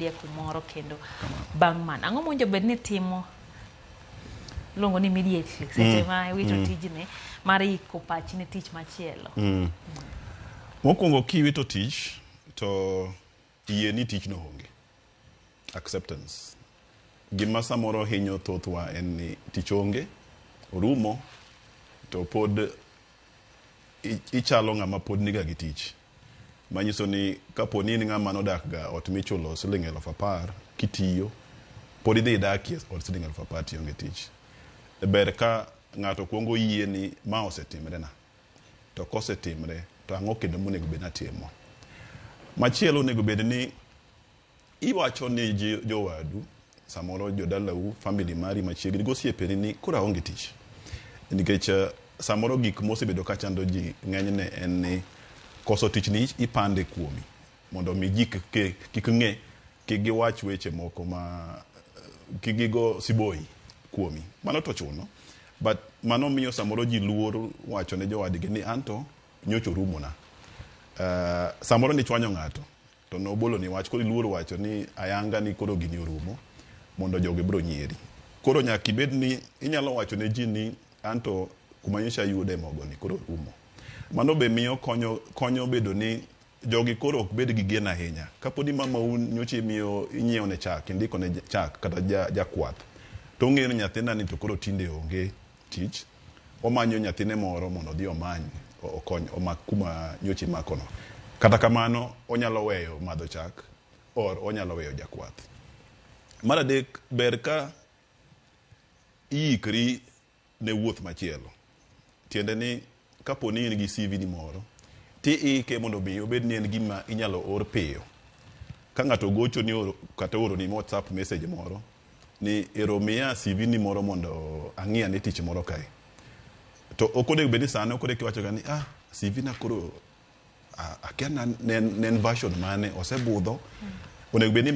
dia kumoro kendo bang' man ang'o monjo bed ni timo longo ni immediately seche ma wito tijni mar iko pachi ne tich machielo. Mokwongo kiwito tich to yie ni tich no onge acceptance. Gima samoro hinyo thothwa en ni tich onge orumo to pod ichalo ng'ama pod niga gi tich. Manyiso ni kapo ni ng'ama nodak ga ot michulo siling 10,000 kitiyo pod idhi dakie ot siling 10,000 tionge tich. Ber ka ng'ato kuongo yie ni ma osetimre na to kosetimre to ang'o kendo monego bed natimo. Machielo onego bed ni iwacho ni jowadu samoro jodalau family mari machiegni gosiepeni ni koro aonge tich. Nikech samoro gik mosebedo ka chando ji ng'enyne en ni koso tich ni ipande kuomi mondo mi ji kik ng'e kik giwach weche moko ma kik gigo siboi kuomi. Mano to chuno, but mano miyo samoro ji luor wacho ne jowadgi ni anto nyocho rumo na. Samoro ni chwanyo ng'ato to nobolo ni wach koro luor wacho ni ayanga ni koro gini orumo mondo joge bro nyieri. Koro nyaka ibed ni inyalo wacho ne ji ni anto kuma nyocha yude mogo ni koro rumo. Mano be miyo konyo bedo ni jogi koro ok bed gi gena ahinya. Kapo ni mama nyocha miyo inyiewo ne chak, indiko ne chak kata jakwath. To ong'eyo ni nyathina ni to koro tinde onge tich. Omanyo nyathine moro mondo odhi omany okony omak kuma nyocha makono. Kata kamano onyalo weyo madho chak or onyalo weyo jakwath. Mar adek ber ka iikri ne wuoth machielo. Tiende ni kapo ni in gi CV ni moro ti ike mondo bi obed ni en gima inyalo or piyo. Ka ng'ato gocho ni kata oro ni WhatsApp message moro ni ero miya CV ni moro mondo ang'iya ne tich moro kae. To okode bed ni sano okode kiwacho ga ni CV na koro akia nen version mane osebudho. Onego bed ni